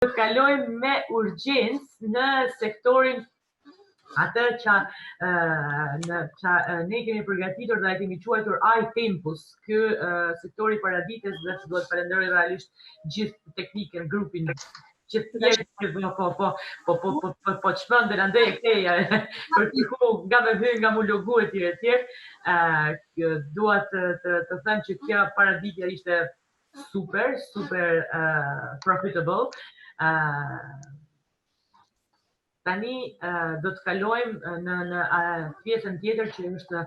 Të kalojmë me urgjencë në sektorin atë që ne kemi përgatitur dhe kemi quajtur iTempus. Ky sektori paradites dhe duhet të falenderoj realisht gjithë teknikën, grupin, gjithë tjerë po çmenden andaj e këteja për ku nga me hy nga mu logu e tjerë. Dua të them që kjo paraditja ishte super profitable. Tani do të kalojmë në pjesën tjetër që është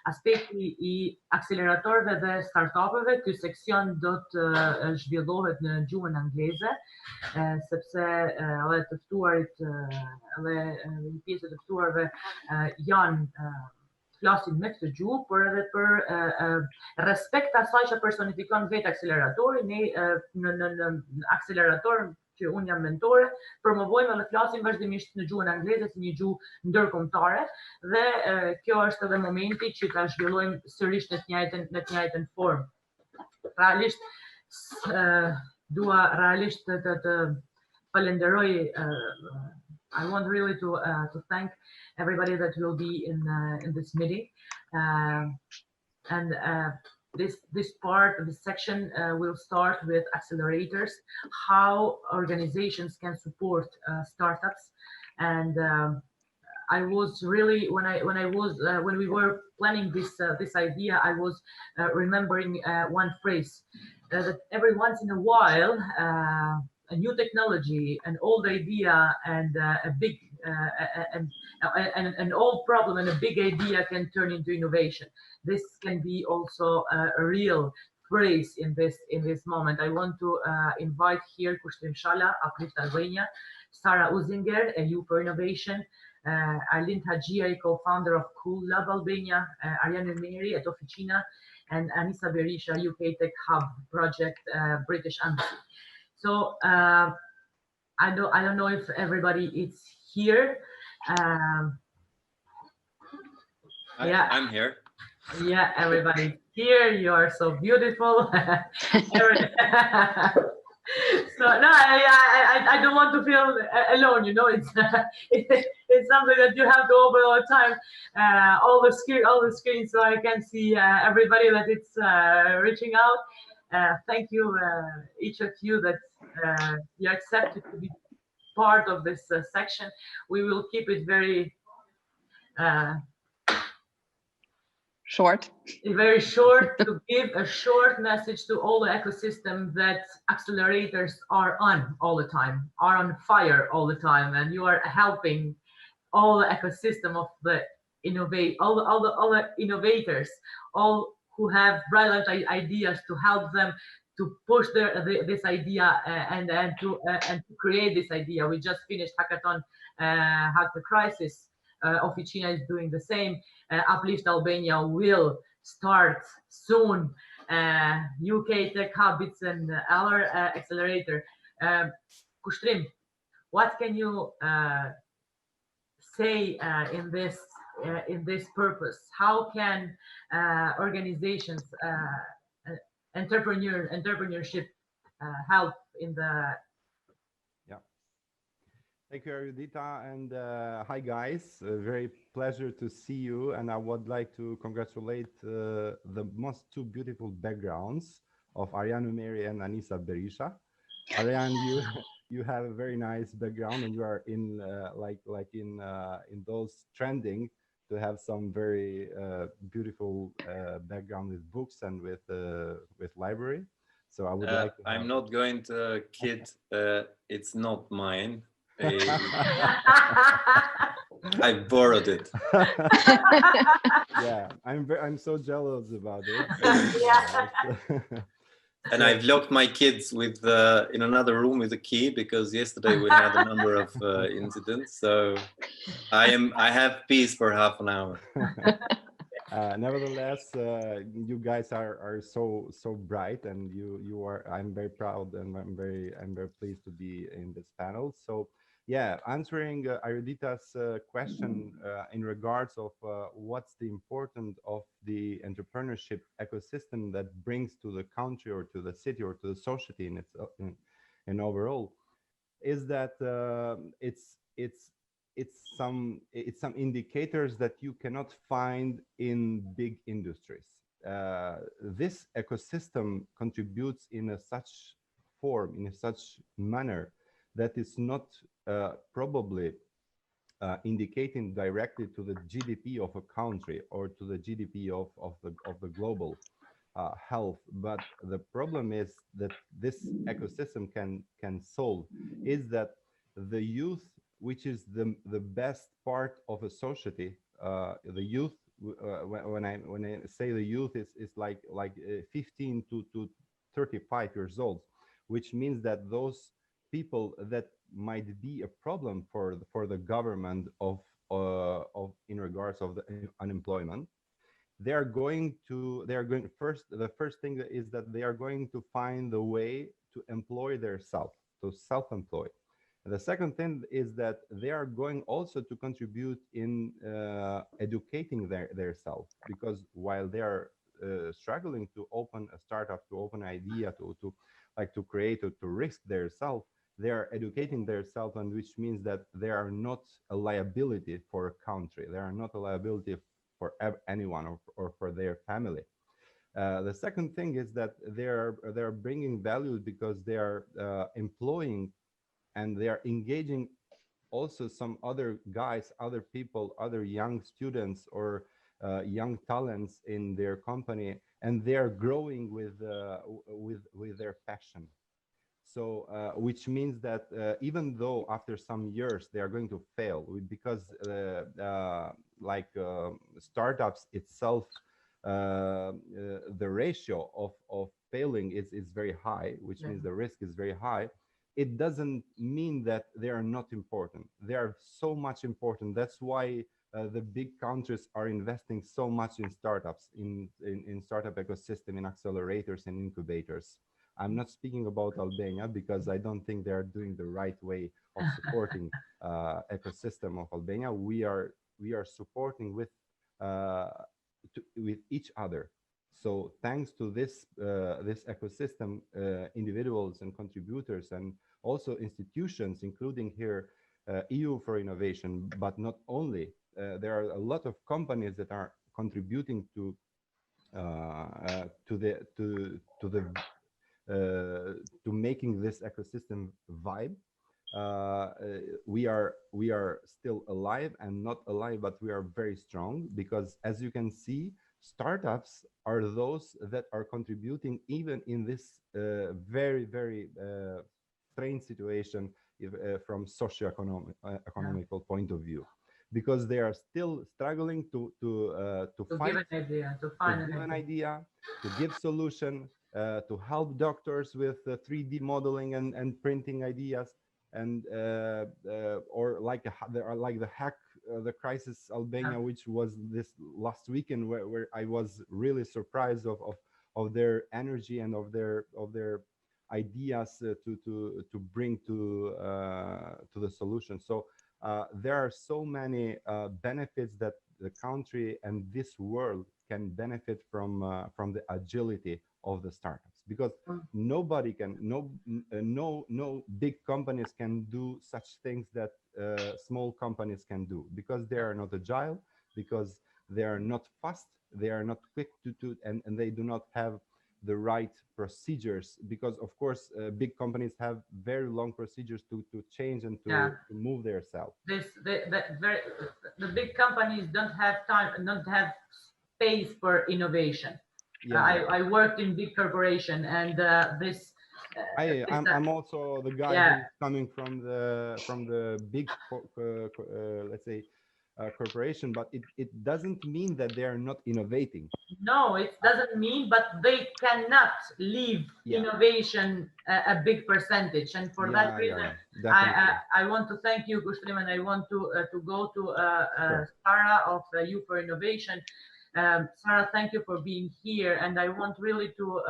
aspekti I akseleratorëve dhe startupeve. Ky seksion do të zhvillohet në gjuhën angleze, sepse edhe të ftuarit edhe një pjesë të ftuarve janë flasin me këtë gjuhë, por edhe për respekt asaj që personifikon vetë akseleratori. Ne në akselerator që unë jam mentore, promovojmë dhe flasim vazhdimisht në gjuhën angleze si një gjuhë ndërkombëtare dhe kjo është edhe momenti që ta zhvillojmë sërish në të njëjtën formë. Realisht dua realisht të falenderoj. I want really to thank everybody that will be in this meeting, and this part of this section will start with accelerators, how organizations can support startups, and I was really when we were planning this idea, I was remembering one phrase that every once in a while. A new technology, an old idea, and a big an old problem and a big idea can turn into innovation. This can be also a real phrase in this moment. I want to invite here Kushtrim Shala, Uplift Albania, Sara Usinger, a youth for innovation, Arjan Ymeri, co-founder of Cool Lab Albania, Arjan Ymeri at Oficina, and Anissa Berisha, UK Tech Hub Project, British Embassy. So I don't know if everybody is here. Yeah, I'm here. Yeah, everybody's here. You are so beautiful. So no, I don't want to feel alone. You know, it's something that you have to open all the time, all the screens, so I can see everybody that it's reaching out. Thank you, each of you that you accepted to be part of this section. We will keep it very short. Very short, to give a short message to all the ecosystem that accelerators are on all the time, are on fire all the time, and you are helping all the ecosystem of the all the innovators, all who have brilliant ideas, to help them to push this idea and to create this idea. We just finished hackathon, Hack the Crisis. Oficina is doing the same. Uplift Albania will start soon. UK Tech Hub, it's an our accelerator. Kushtrim, what can you say in this purpose? How can organizations, entrepreneurship help in the? Yeah. Thank you, Erudita, and hi guys. Very pleasure to see you, and I would like to congratulate the most two beautiful backgrounds of Arjan Ymeri and Anissa Berisha. Arjan, you have a very nice background, and you are in in those trending to have some very beautiful background with books and with library. So I would like to I'm not going to kid. It's not mine. I borrowed it. Yeah, I'm so jealous about it. Yeah. And I've locked my kids with in another room with a key, because yesterday we had a number of incidents. So I have peace for half an hour. Nevertheless, you guys are so bright, and you are. I'm very proud, and I'm very pleased to be in this panel. So yeah, answering Erudita's question in regards of what's the importance of the entrepreneurship ecosystem that brings to the country or to the city or to the society in its in overall. is that it's some indicators that you cannot find in big industries. This ecosystem contributes in a such form, in a such manner, that is not probably indicating directly to the GDP of a country or to the GDP of the global health. But the problem is that this ecosystem can solve is that the youth, which is the best part of a society, the youth, when I say the youth, is like 15 to 35 years old, which means that those people that might be a problem for the government of in regards of the unemployment, the first thing is that they are going to find the way to employ themselves, to self-employ. The second thing is that they are going also to contribute in educating their self, because while they are struggling to open a startup, to open an idea, to create or to risk their self, they are educating themselves, and which means that they are not a liability for a country. They are not a liability for anyone or for their family. The second thing is that they're bringing value because they are employing and they are engaging also some other guys, other people, other young students or young talents in their company, and they are growing with their passion. So, which means that even though after some years they are going to fail, because startups itself, the ratio of failing is very high, which means the risk is very high. It doesn't mean that they are not important. They are so much important. That's why the big countries are investing so much in startups, in startup ecosystem, in accelerators and incubators. I'm not speaking about Albania because I don't think they are doing the right way of supporting ecosystem of Albania. We are supporting with each other. So thanks to this this ecosystem, individuals and contributors and also institutions, including here EU for Innovation, but not only. There are a lot of companies that are contributing to making this ecosystem vibe. We are still alive, and not alive, but we are very strong, because as you can see, startups are those that are contributing even in this very strange situation from socio-economical point of view, because they are still struggling to find give an idea, to find an idea, to give solution, to help doctors with 3D modeling and printing ideas, and or like the hack, the crisis Albania, which was this last weekend, where I was really surprised of their energy and of their ideas to bring to the solution. So there are so many benefits that the country and this world can benefit from the agility of the startups, because nobody can, no big companies can do such things that small companies can do, because they are not agile, because they are not fast, they are not quick and they do not have the right procedures, because of course big companies have very long procedures to change and to move themselves. The big companies don't have time, don't have space for innovation. I worked in big corporation, and I'm also the guy who's coming from the big let's say corporation, but it doesn't mean that they are not innovating. No, it doesn't mean, but they cannot leave innovation a big percentage, and for that reason, I want to thank you, Kushtrim, and I want to go to Sara of You for Innovation. Sara, thank you for being here, and I want really to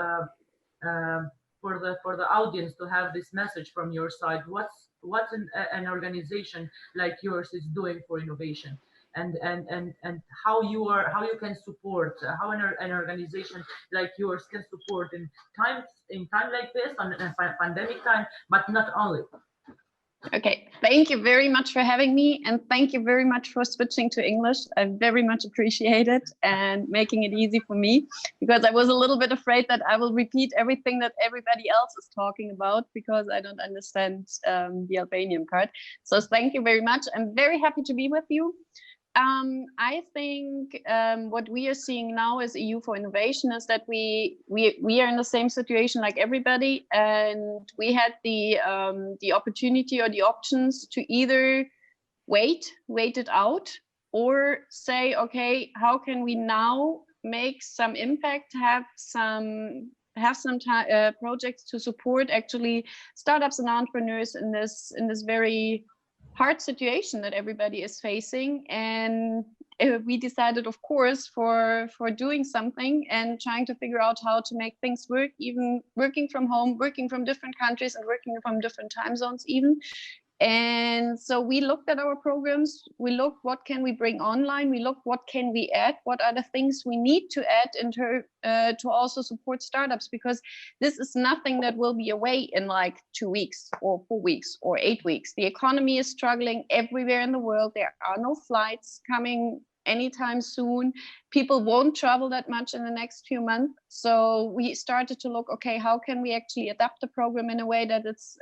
for the audience to have this message from your side. What's an organization like yours is doing for innovation, and how you can support, how an organization like yours can support in time like this, on a pandemic time, but not only. Okay, thank you very much for having me, and thank you very much for switching to English. I very much appreciate it and making it easy for me, because I was a little bit afraid that I will repeat everything that everybody else is talking about because I don't understand the Albanian part. So thank you very much. I'm very happy to be with you. I think what we are seeing now as EU for Innovation is that we are in the same situation like everybody, and we had the opportunity or the options to either wait it out, or say, okay, how can we now make some impact, have some projects to support actually startups and entrepreneurs in this very hard situation that everybody is facing. And we decided, of course, for doing something and trying to figure out how to make things work, even working from home, working from different countries and working from different time zones even. And so we looked at our programs, we looked what can we bring online, we looked what can we add, what are the things we need to add to also support startups, because this is nothing that will be away in like 2 weeks or 4 weeks or 8 weeks. The economy is struggling everywhere in the world. There are no flights coming anytime soon. People won't travel that much in the next few months. So we started to look, okay, how can we actually adapt the program in a way that it's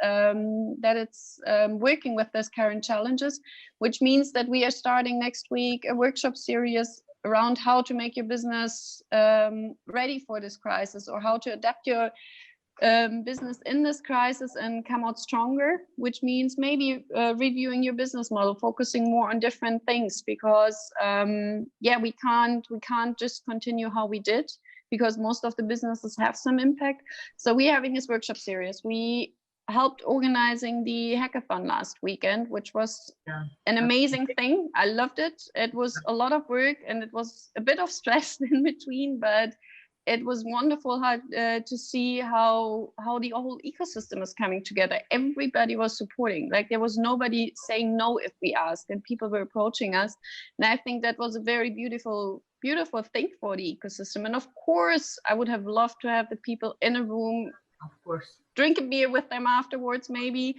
working with these current challenges, which means that we are starting next week a workshop series around how to make your business ready for this crisis, or how to adapt your business in this crisis and come out stronger, which means maybe reviewing your business model, focusing more on different things, because we can't just continue how we did, because most of the businesses have some impact. So we're having this workshop series. We helped organizing the hackathon last weekend, which was an amazing thing. I loved it. It was a lot of work and it was a bit of stress in between, but it was wonderful to see how the whole ecosystem is coming together. Everybody was supporting. Like, there was nobody saying no if we asked, and people were approaching us. And I think that was a very beautiful thing for the ecosystem. And of course, I would have loved to have the people in a room, of course, drink a beer with them afterwards, maybe,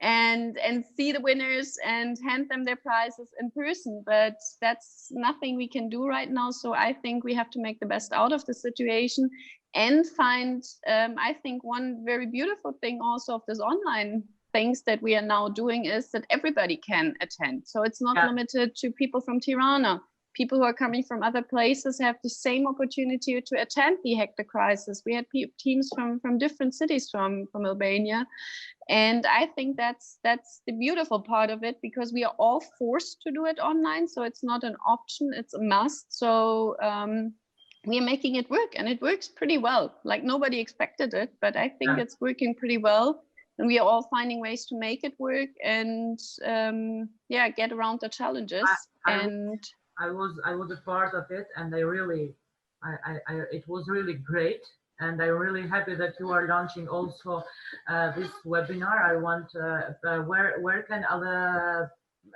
and see the winners and hand them their prizes in person, but that's nothing we can do right now. So I think we have to make the best out of the situation and find I think one very beautiful thing also of this online things that we are now doing is that everybody can attend. So it's not limited to people from Tirana. People who are coming from other places have the same opportunity to attend the Hack the Crisis. We had teams from different cities from Albania. And I think that's the beautiful part of it, because we are all forced to do it online. So it's not an option, it's a must. So we are making it work, and it works pretty well. Like, nobody expected it, but I think it's working pretty well. And we are all finding ways to make it work and get around the challenges. I was a part of it, and it was really great. And I'm really happy that you are launching also this webinar. I want where can other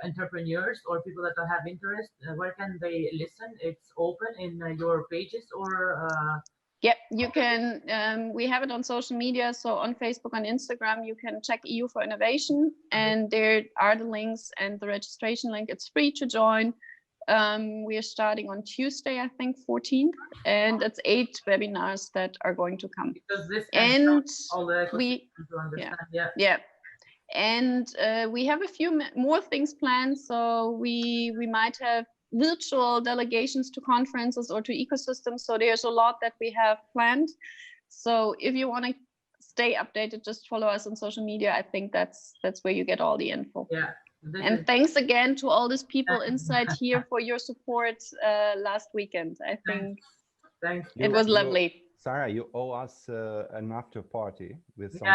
entrepreneurs or people that have interest, where can they listen? It's open in your pages, or yeah, you can. We have it on social media, so on Facebook, on Instagram, you can check EU for Innovation, and there are the links and the registration link. It's free to join. We are starting on Tuesday, I think 14th, and it's 8 webinars that are going to come. Because this and all the we to understand. And we have a few more things planned. So we might have virtual delegations to conferences or to ecosystems. So there's a lot that we have planned. So if you want to stay updated, just follow us on social media. I think that's where you get all the info. Yeah. And thanks again to all these people inside here for your support last weekend. I think it was lovely. Sarah, you owe us an after party with some.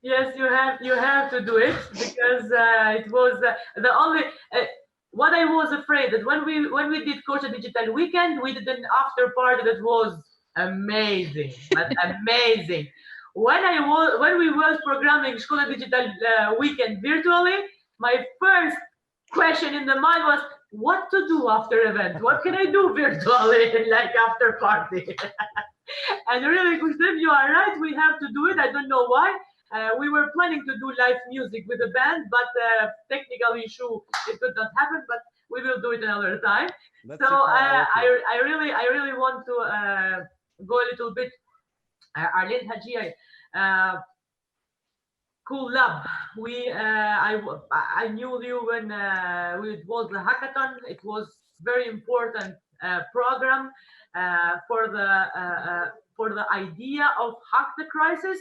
Yes, you have to do it, because it was the only. What I was afraid that when we did Shkodra Digjital Weekend, we did an after party that was amazing, but amazing. When we were programming Shkodra Digjital Weekend virtually, my first question in the mind was, what to do after event? What can I do virtually, like after party? And really, Kushtrim, you are right. We have to do it. I don't know why. We were planning to do live music with the band, but technical issue, it could not happen. But we will do it another time. So I really want to go a little bit. Arlene Haji, cool lab. I knew you when it was the hackathon. It was very important program for the idea of hack the crisis.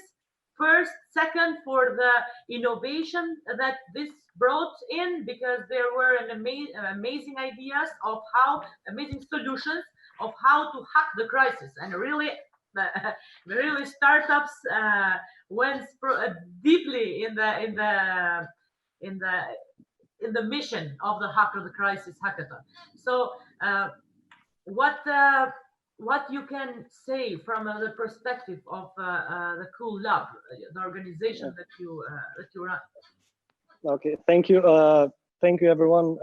First, second, for the innovation that this brought in, because there were amazing ideas of amazing solutions of how to hack the crisis, and really startups went deeply in the mission of the Hack of the Crisis hackathon. So what you can say from the perspective of the Cool Lab, the organization that you run? Okay, thank you. Thank you, everyone.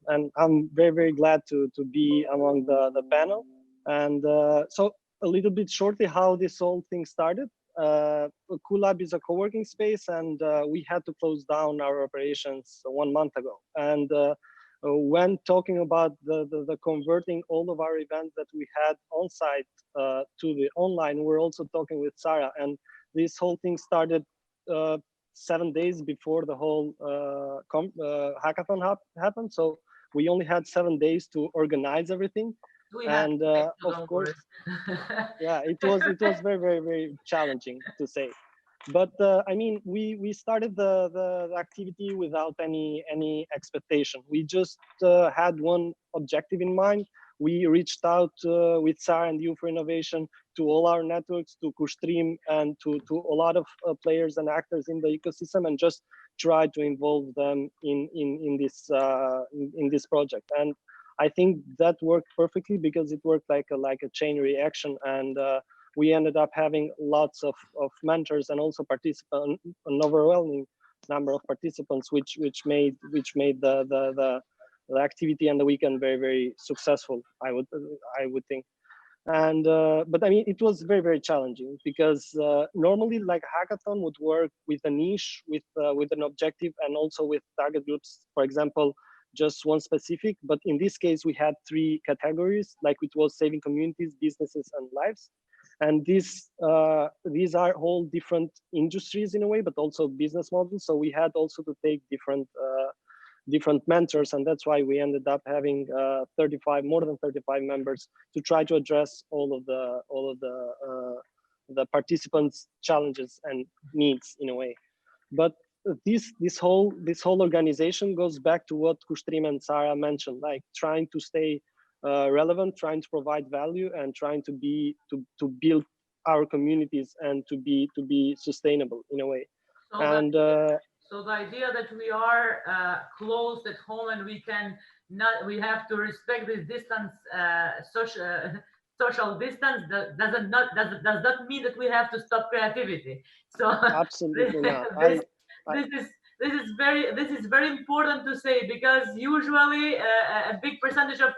And I'm very glad to be among the panel. And so a little bit shortly how this whole thing started. Cool Lab is a co-working space, and we had to close down our operations 1 month ago. And when talking about the converting all of our events that we had on site to the online, we're also talking with Sara, and this whole thing started 7 days before the whole hackathon happened. So we only had 7 days to organize everything. And of course, yeah, it was very challenging, to say. But I mean, we started the activity without any expectation. We just had one objective in mind. We reached out with Sara and you for innovation to all our networks, to Kushtrim, and to a lot of players and actors in the ecosystem, and just try to involve them in this project. And I think that worked perfectly, because it worked like a chain reaction, and we ended up having lots of mentors and also participants, an overwhelming number of participants, which made the activity and the weekend very successful, I would think. And but I mean, it was very challenging, because normally, like, hackathon would work with a niche, with an objective, and also with target groups, for example, just one specific. But in this case, we had 3 categories, like it was saving communities, businesses, and lives. And these are all different industries in a way, but also business models. So we had also to take different mentors, and that's why we ended up having more than 35 members to try to address all of the participants' challenges and needs in a way. But this whole organization goes back to what Kushtrim and Sara mentioned, like trying to stay relevant, trying to provide value, and trying to build our communities and to be sustainable in a way. So and so the idea that we are closed at home and we have to respect this distance, social distance, does not mean that we have to stop creativity. So absolutely not. This is very important to say, because usually a big percentage of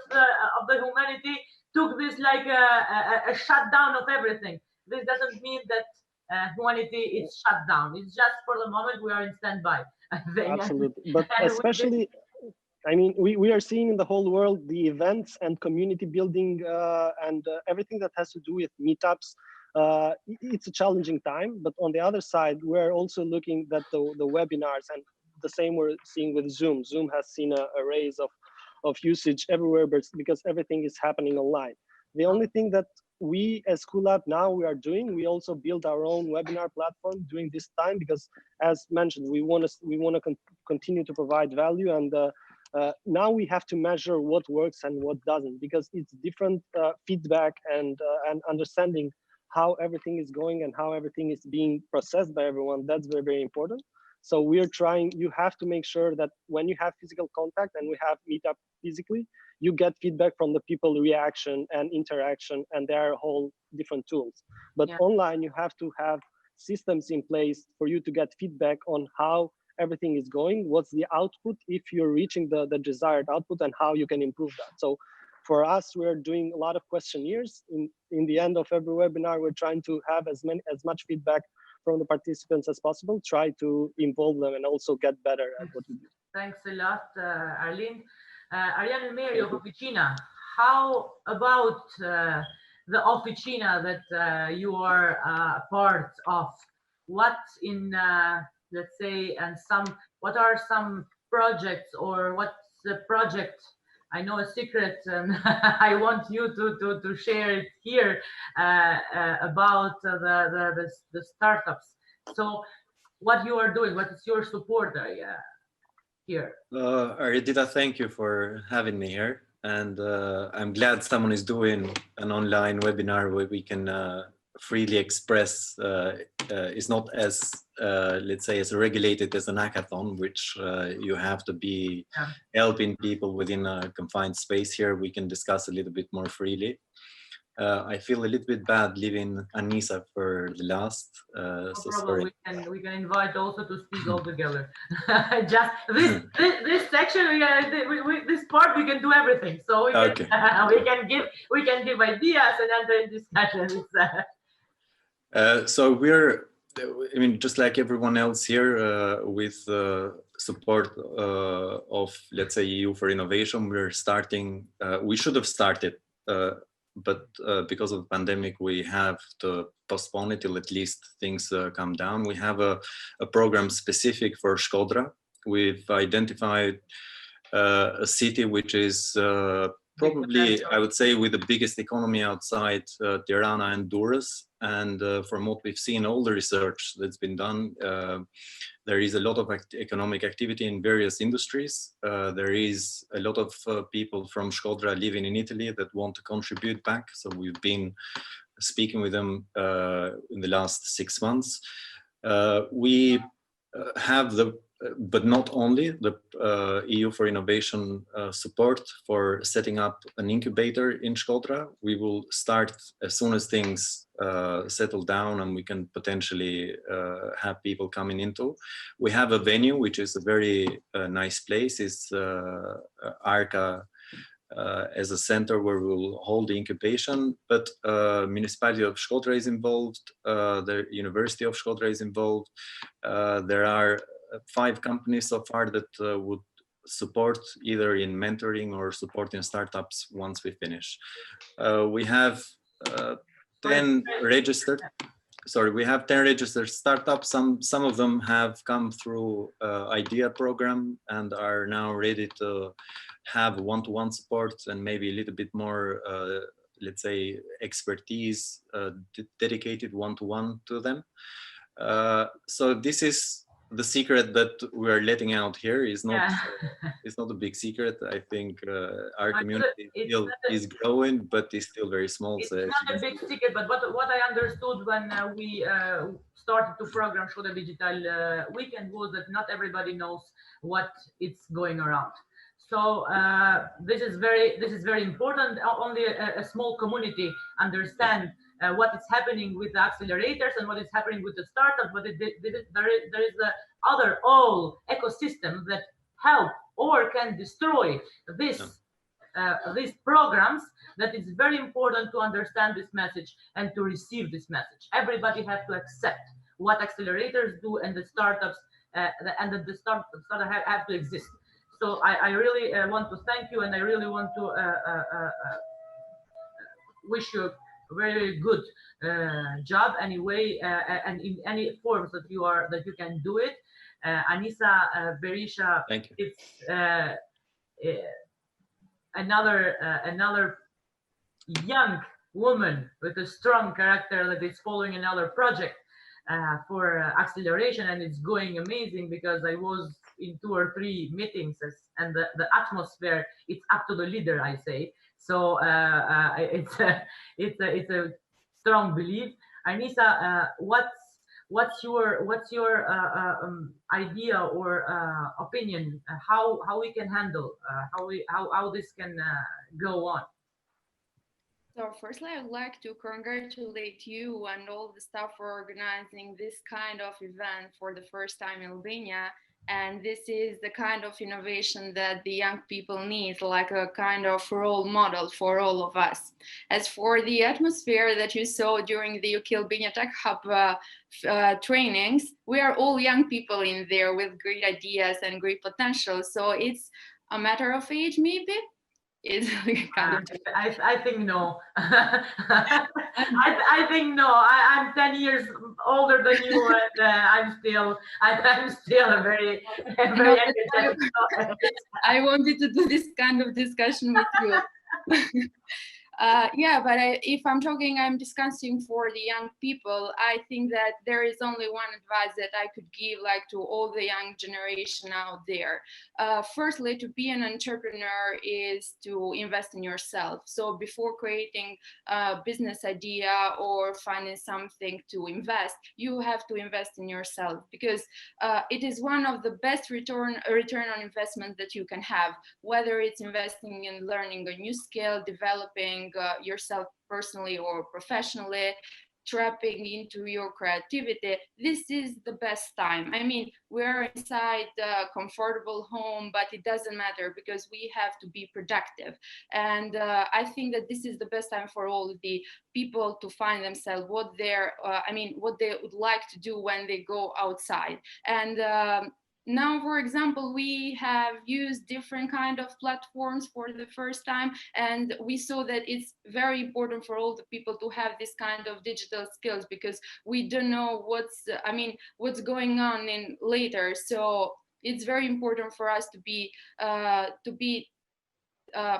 the humanity took this like a shutdown of everything. This doesn't mean that humanity is shut down. It's just for the moment we are in standby, I think. Absolutely, but especially, I mean, we are seeing in the whole world the events and community building and everything that has to do with meetups. It's a challenging time, but on the other side, we're also looking at the webinars, and the same we're seeing with Zoom. Zoom has seen a raise of usage everywhere, but because everything is happening online. The only thing that we as Cool Lab now we are doing, we also build our own webinar platform during this time, because as mentioned, we want to continue to provide value, and now we have to measure what works and what doesn't, because it's different feedback and understanding how everything is going and how everything is being processed by everyone. That's very important. So we are trying, you have to make sure that when you have physical contact and we have meetup physically, you get feedback from the people, reaction and interaction, and there are whole different tools. But online, you have to have systems in place for you to get feedback on how everything is going, what's the output, if you're reaching the desired output, and how you can improve that. So for us, we're doing a lot of questionnaires. In the end of every webinar, we're trying to have as much feedback from the participants as possible, try to involve them and also get better at what we do. Thanks a lot, Arlene. Arjan Ymeri of Oficina, how about the Oficina that you are part of? What in, let's say, and what are some projects, or what's the project? I know a secret, and I want you to share it here about the startups. So, what you are doing? What is your support here? Aridita, thank you for having me here, and I'm glad someone is doing an online webinar where we can freely express. It's not as let's say as regulated as an hackathon, which you have to be helping people within a confined space. Here we can discuss a little bit more freely. I feel a little bit bad leaving Anissa for the last. No so problem. sorry. We can invite also to speak all together. Just this section, this part we can do everything. So we can, Okay. we can give ideas and enter in discussions. So we're, I mean, just like everyone else here, with support of, let's say, EU for Innovation, we're starting. We should have started. But because of the pandemic, we have to postpone it till at least things calm down. We have a program specific for Shkodra. We've identified a city which is probably, I would say, with the biggest economy outside Tirana and Durrës. And from what we've seen, all the research that's been done, there is a lot of economic activity in various industries. There is a lot of people from Shkodra living in Italy that want to contribute back. So we've been speaking with them in the last 6 months. We have but not only the EU for Innovation support for setting up an incubator in Shkodra. We will start as soon as things settle down and we can potentially have people coming into. We have a venue, which is a very nice place. It's Arca as a center where we'll hold the incubation, but municipality of Shkodra is involved, the University of Shkodra is involved. There are 5 companies so far that would support either in mentoring or supporting startups once we finish. We have 10 registered. Sorry, we have 10 registered startups. Some of them have come through IDEA program and are now ready to have one-to-one support and maybe a little bit more, let's say, expertise dedicated one-to-one to them. So this is the secret that we are letting out here. Is not it's not a big secret. I think our community is growing, but it's still very small. It's so not a big secret, but what I understood when we started to program Shkodra Digjital Weekend was that not everybody knows what it's going around. So this is very important. Only a small community understand what is happening with the accelerators and what is happening with the startups, but there is the other whole ecosystem that help or can destroy these programs. That it's very important to understand this message and to receive this message. Everybody has to accept what accelerators do and the startups and the startups have to exist. So I really want to thank you, and I really want to wish you a very good job anyway, and in any forms that you can do it. Anissa Berisha, thank you. It's another young woman with a strong character that is following another project for acceleration, and it's going amazing because I was in 2 or 3 meetings and the atmosphere, it's up to the leader, I say. So it's a strong belief. Anissa, what's your idea or opinion how we can handle how this can go on? So firstly, I would like to congratulate you and all the staff for organizing this kind of event for the first time in Albania. And this is the kind of innovation that the young people need, like a kind of role model for all of us. As for the atmosphere that you saw during the UK Albania Tech Hub trainings, we are all young people in there with great ideas and great potential. So it's a matter of age, maybe. It's kind of. I think no. I think no. I'm 10 years older than you, and I'm still a very energetic. I wanted to do this kind of discussion with you. Yeah, but if I'm discussing for the young people, I think that there is only one advice that I could give, like, to all the young generation out there. Firstly, to be an entrepreneur is to invest in yourself. So before creating a business idea or finding something to invest, you have to invest in yourself, because it is one of the best return on investment that you can have, whether it's investing in learning a new skill, developing yourself personally or professionally, trapping into your creativity. This is the best time. I mean, we're inside a comfortable home, but it doesn't matter, because we have to be productive. And I think that this is the best time for all the people to find themselves what what they would like to do when they go outside. And now, for example, we have used different kind of platforms for the first time, and we saw that it's very important for all the people to have this kind of digital skills, because we don't know what's going on in later. So it's very important for us to be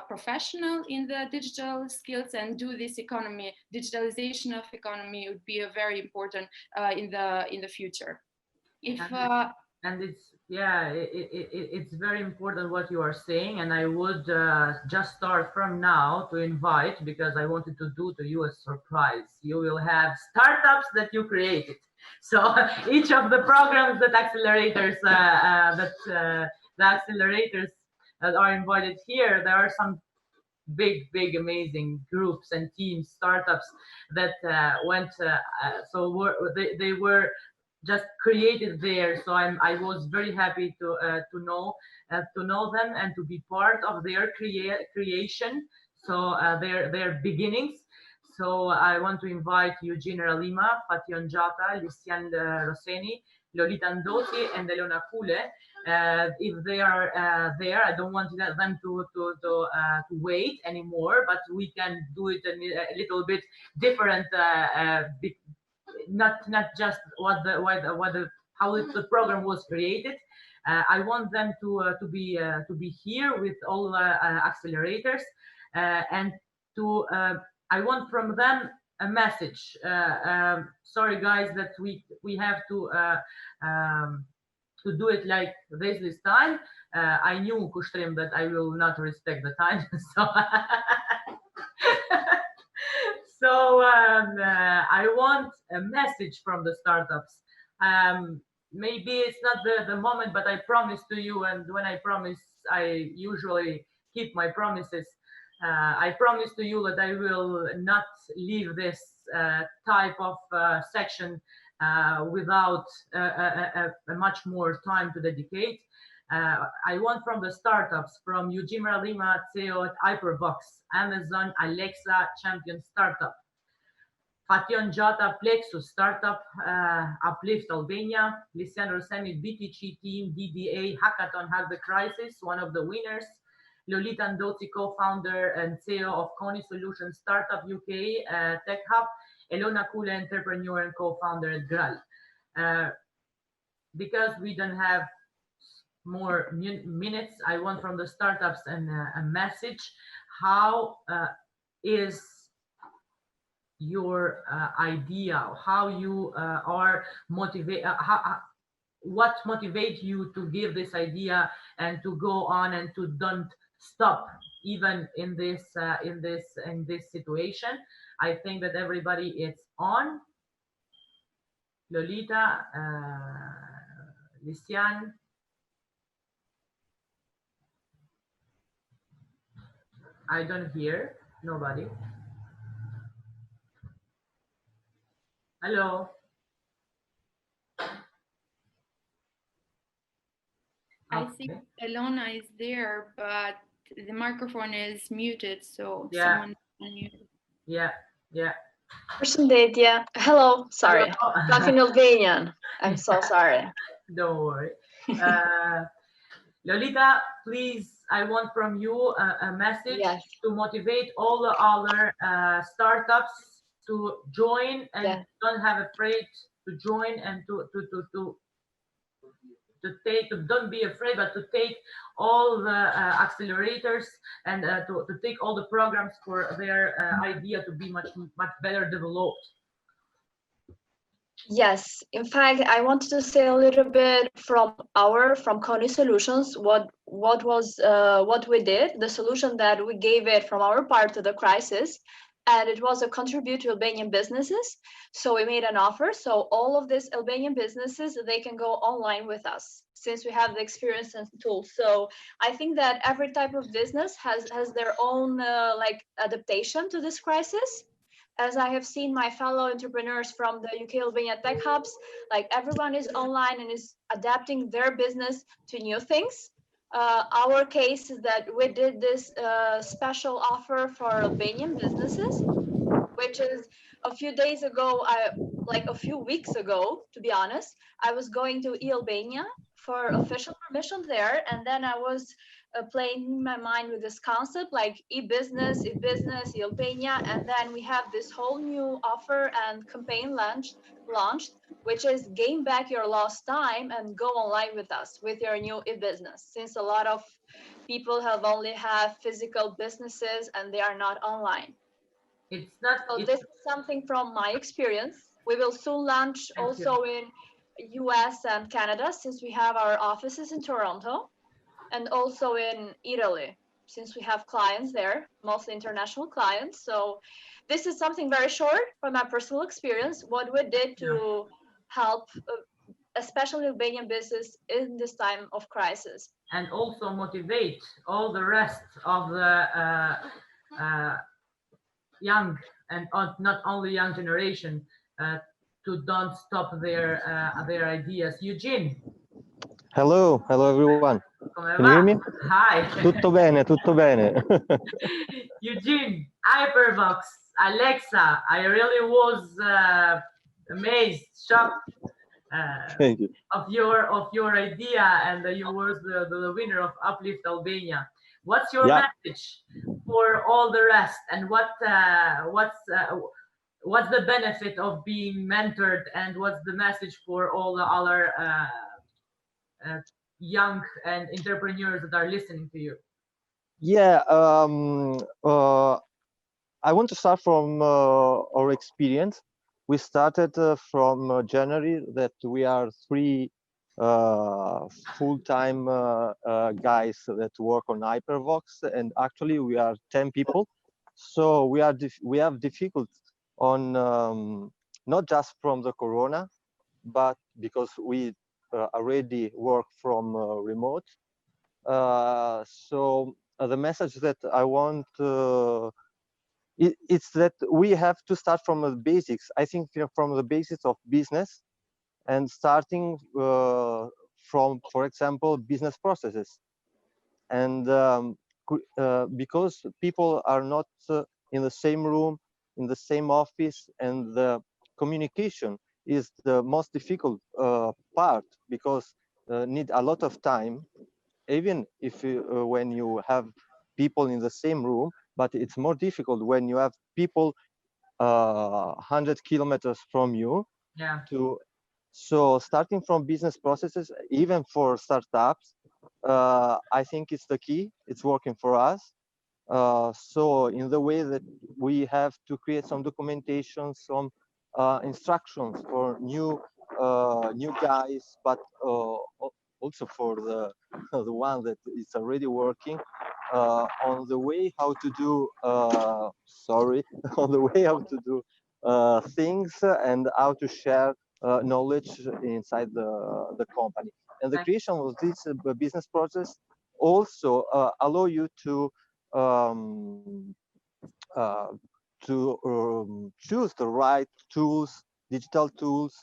professional in the digital skills and do this economy. Digitalization of economy would be a very important in the future. And it's very important what you are saying, and I would just start from now to invite, because I wanted to do to you a surprise. You will have startups that you created. So each of the programs that accelerators the accelerators that are invited here, there are some big amazing groups and teams, startups that they were just created there. So I was very happy to know them and to be part of their creation. So their beginnings. So I want to invite Eugenia Lima, Fation Jata, Lucian Rosseni, Lolita Ndosi, and Elona Kule. If they are there, I don't want them to wait anymore, but we can do it a little bit different. Not just how the program was created. I want them to be here with all accelerators, and to I want from them a message. Sorry guys, that we have to do it like this time. I knew, Kushtrim, that I will not respect the time, so. So I want a message from the startups. Maybe it's not the moment, but I promise to you, and when I promise, I usually keep my promises. I promise to you that I will not leave this type of section without a much more time to dedicate. I want from the startups, from Eugenia Lima, CEO at Hyperbox, Amazon, Alexa, Champion Startup, Fation Jata, Plexus Startup, Uplift Albania, Lucian Rosseni, BTG Team, DDA, Hackathon, Hack the Crisis, one of the winners, Lolita Ndosi, co-founder and CEO of Kony Solutions Startup UK Tech Hub, Elona Kule, entrepreneur and co-founder at Graal. Because we don't have more minutes, I want from the startups a message. How is your idea? How you are motivated? What motivates you to give this idea and to go on and to don't stop even in this situation? I think that everybody is on. Lolita, Lucian. I don't hear nobody. Hello. I think Elona is there, but the microphone is muted, so someone unmuted. Yeah. Përshëndetje. Hello, sorry. Hello. Talking Albanian. I'm so sorry. Don't worry. Lolita, please, I want from you a message to motivate all the other startups to join and don't have afraid to join and to don't be afraid, but to take all the accelerators and to take all the programs for their idea to be much better developed. Yes, in fact, I wanted to say a little bit from Kony Solutions, what we did, the solution that we gave it from our part to the crisis, and it was a contribute to Albanian businesses. So we made an offer, so all of these Albanian businesses, they can go online with us, since we have the experience and tools. So I think that every type of business has their own like adaptation to this crisis. As I have seen my fellow entrepreneurs from the UK Albania Tech Hubs, like everyone is online and is adapting their business to new things. Our case is that we did this special offer for Albanian businesses, which is a few days ago, like a few weeks ago, to be honest, I was going to Albania for official permission there, and then I was playing in my mind with this concept like e-business, Albania, and then we have this whole new offer and campaign launched, which is gain back your lost time and go online with us with your new e-business, since a lot of people have only have physical businesses and they are not online. It's not. So this is something from my experience. We will soon launch also in US and Canada, since we have our offices in Toronto, and also in Italy, since we have clients there, mostly international clients. So this is something very short from my personal experience, what we did to help, especially Albanian business in this time of crisis. And also motivate all the rest of the young and not only young generation to don't stop their ideas. Eugene. Hello everyone. Can you hear me? Hi. Tutto bene, tutto bene. Eugene, Hypervox, Alexa, I really was amazed, shocked Thank you. of your idea, and you were the winner of Uplift Albania. What's your message for all the rest, and what's the benefit of being mentored, and what's the message for all the other young and entrepreneurs that are listening to you? Yeah, I want to start from our experience. We started from January that we are 3 full-time guys that work on Hypervox, and actually we are 10 people. So we have difficult on not just from the corona, but because we already work from remote. So the message that I want it's that we have to start from the basics. I think from the basics of business, and starting from, for example, business processes. And because people are not in the same room, in the same office, and the communication is the most difficult part, because need a lot of time, even if when you have people in the same room, but it's more difficult when you have people 100 kilometers from you. So starting from business processes, even for startups, I think it's the key. It's working for us. So in the way that we have to create some documentation, some instructions for new guys, but also for the one that is already working on the way how to do on the way how to do things, and how to share knowledge inside the company. And the creation of this business process also allow you to choose the right tools, digital tools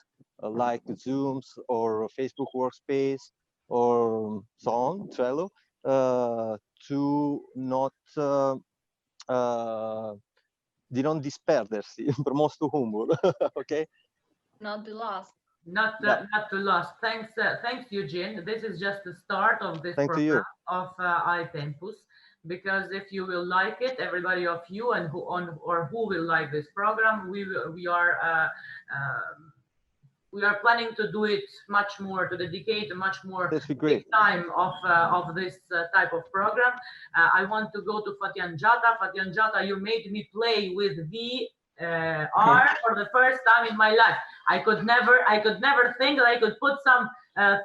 like Zooms or Facebook Workspace, or so on, Trello, to not di non disperdersi, per mostro humor, okay? Not be lost. Not to lost. Thanks, Eugene. This is just the start of this Thank program you. of iTempus. Because if you will like it, everybody of you and who will like this program, we are planning to do it much more, to dedicate much more time of this type of program. I want to go to Fatjan Jata. Fatjan Jata, you made me play with VR for the first time in my life. I could never think that I could put some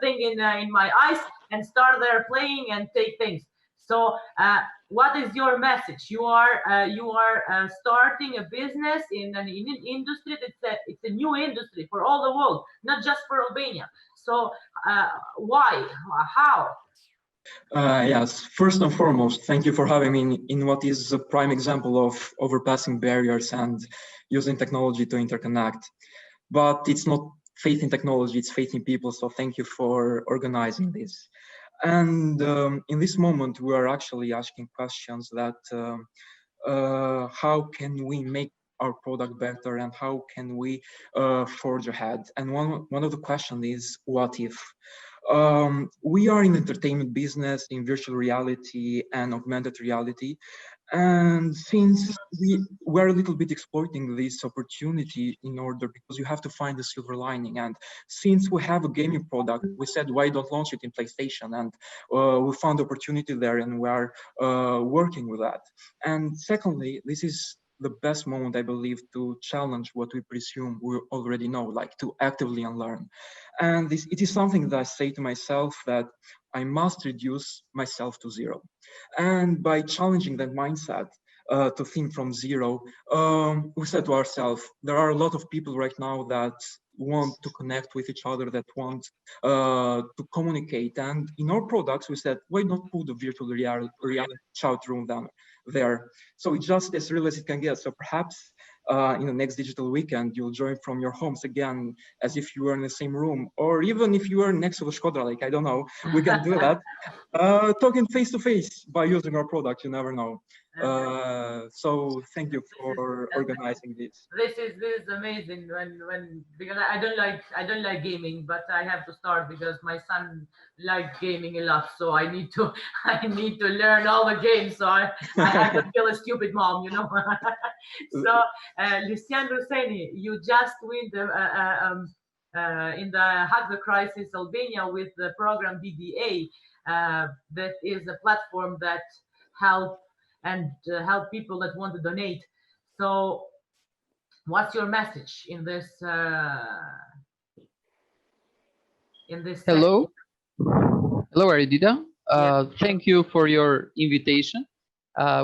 thing in my eyes and start there playing and take things. So what is your message? You are starting a business in an industry it's a new industry for all the world, not just for Albania. So why? How? Yes, first and foremost, thank you for having me in what is a prime example of overpassing barriers and using technology to interconnect. But it's not faith in technology, it's faith in people. So thank you for organizing this. And in this moment, we are actually asking questions that how can we make our product better and how can we forge ahead? And one of the questions is, what if? We are in entertainment business, in virtual reality and augmented reality. And since we're a little bit exploiting this opportunity in order, because you have to find the silver lining. And since we have a gaming product, we said, why don't launch it in PlayStation? And we found the opportunity there and we are working with that. And secondly, this is the best moment, I believe, to challenge what we presume we already know, like to actively unlearn. And it is something that I say to myself, that I must reduce myself to zero. And by challenging that mindset to think from zero, we said to ourselves, there are a lot of people right now that want to connect with each other, that want to communicate. And in our products, we said, why not put the virtual reality chat room down there? So it's just as real as it can get. So perhaps in the next digital weekend, you'll join from your homes again, as if you were in the same room, or even if you were next to the Shkodra Lake, I don't know, we can do that. Talking face to face by using our product, you never know. So thank you for organizing this. This is amazing because I don't like gaming, but I have to start because my son likes gaming a lot, so I need to learn all the games, so I don't feel a stupid mom, you know. So Lucian Ruseni, you just win in the Hack the Crisis Albania with the program DDA, that is a platform that help people that want to donate. So what's your message in this Hello, Aridita. Thank you for your invitation.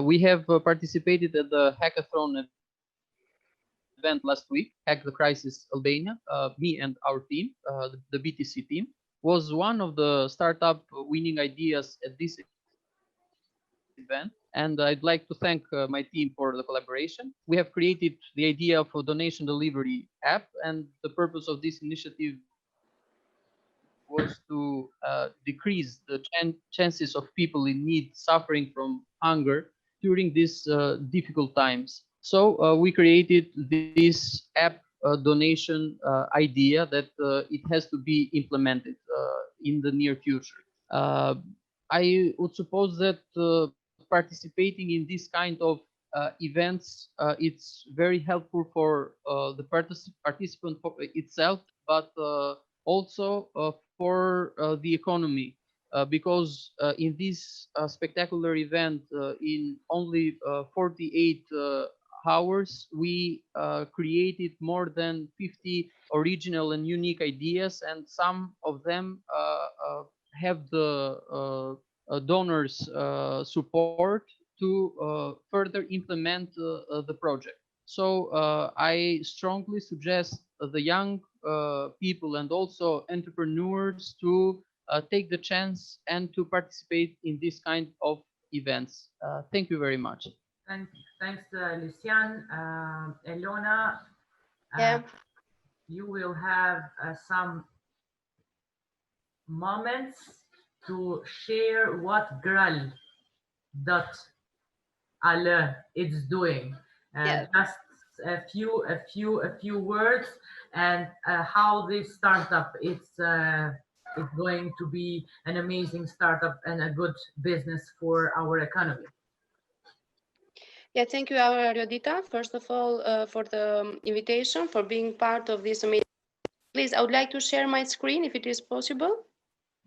We have participated at the hackathon event last week, Hack the Crisis Albania. Me and our team, the BTC team, was one of the startup winning ideas at this event. And I'd like to thank my team for the collaboration. We have created the idea of a donation delivery app, and the purpose of this initiative was to decrease the chances of people in need suffering from hunger during these difficult times. So we created this app donation idea that it has to be implemented in the near future. I would suppose that participating in this kind of events, it's very helpful for the participant itself, but also for the economy, because in this spectacular event, in only 48 hours, we created more than 50 original and unique ideas, and some of them have the donors' support to further implement the project. So I strongly suggest the young people and also entrepreneurs to take the chance and to participate in this kind of events. Thank you very much. Thanks, Lucian. Elona, you will have some moments to share what Gral.al is doing. Yes. Just a few words, and how this startup is going to be an amazing startup and a good business for our economy. Yeah, thank you, Ariodita, first of all, for the invitation, for being part of this amazing. Please, I would like to share my screen if it is possible.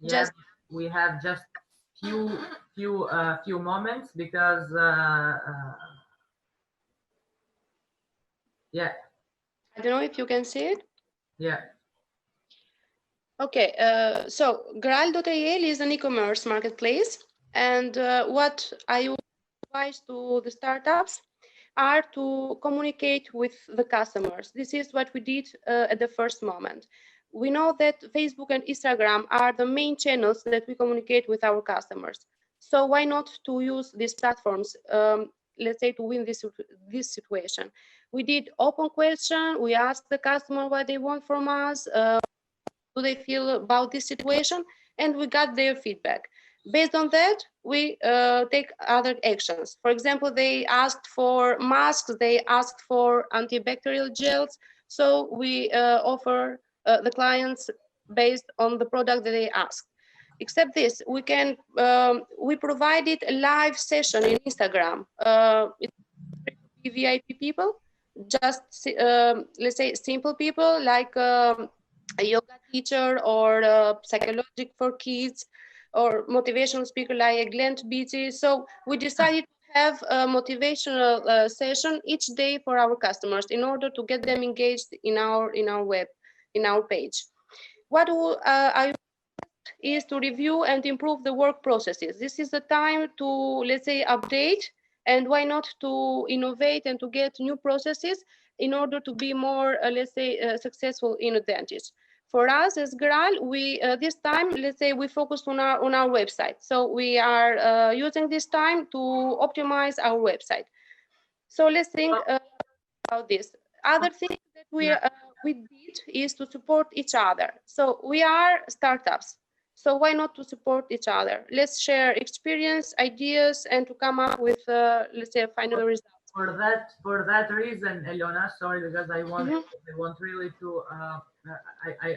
Yes, we have just few moments because yeah. I don't know if you can see it. Yeah. Okay, so Gral.al is an e-commerce marketplace, and what I would advise to the startups are to communicate with the customers. This is what we did at the first moment. We know that Facebook and Instagram are the main channels that we communicate with our customers. So why not to use these platforms, let's say, to win this situation? We did open question. We asked the customer what they want from us. Do they feel about this situation? And we got their feedback. Based on that, we take other actions. For example, they asked for masks, they asked for antibacterial gels. So we offer the clients based on the product that they asked. Except this, we can we provided a live session in Instagram. It's VIP people, just let's say simple people like a yoga teacher or psychologic for kids or motivational speaker like Glenn Beatty. So we decided to have a motivational session each day for our customers in order to get them engaged in our page. What I is to review and improve the work processes. This is the time to, let's say, update, and why not to innovate and to get new processes in order to be more, let's say, successful in advantage. For us as Gral, we this time, let's say, we focused on our website. So we are using this time to optimize our website. So let's think about this. Other thing that we did is to support each other. So we are startups. So why not to support each other? Let's share experience, ideas, and to come up with, let's say, a final result. For that reason, Elona, sorry, because I want really to,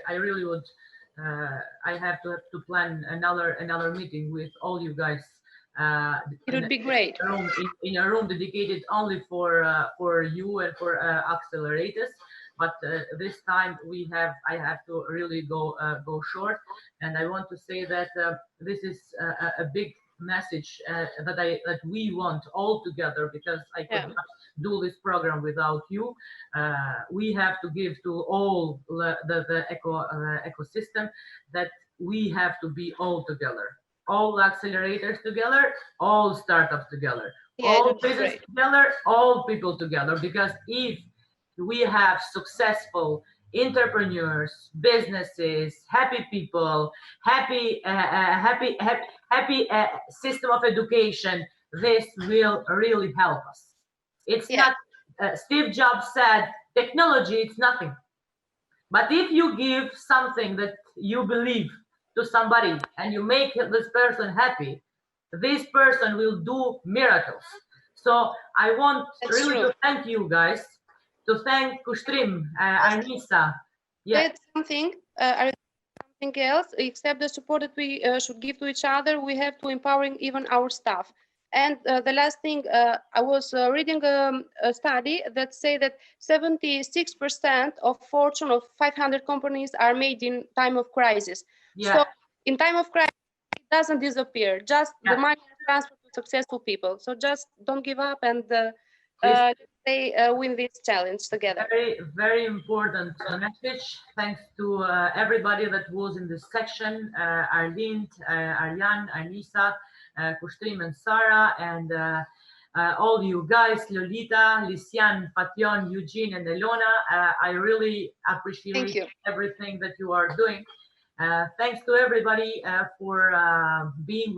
I really would, I have to plan another meeting with all you guys. It would be great. In a room dedicated only for you and for accelerators. But this time I have to really go short, and I want to say that this is a big message that we want all together, because I could not do this program without you. We have to give to all the ecosystem that we have to be all together. All accelerators together, all startups together, all business together, all people together. Because if we have successful entrepreneurs, businesses, happy people, happy system of education, this will really help us. It's not, Steve Jobs said, technology, it's nothing. But if you give something that you believe to somebody and you make this person happy, this person will do miracles. So I want to thank you guys, to thank Kushtrim, Anissa. Something else, except the support that we should give to each other, we have to empowering even our staff. And the last thing, I was reading a study that say that 76% of Fortune of 500 companies are made in time of crisis. So in time of crisis, it doesn't disappear. Just the money is transferred to successful people. So just don't give up and win this challenge together. Very, very important message. Thanks to everybody that was in this section, Arlene, Arjan, Anissa, Kushtrim and Sara, and all you guys, Lolita, Lysiane, Patyon, Eugene, and Elona. I really appreciate everything that you are doing. Thanks to everybody for being with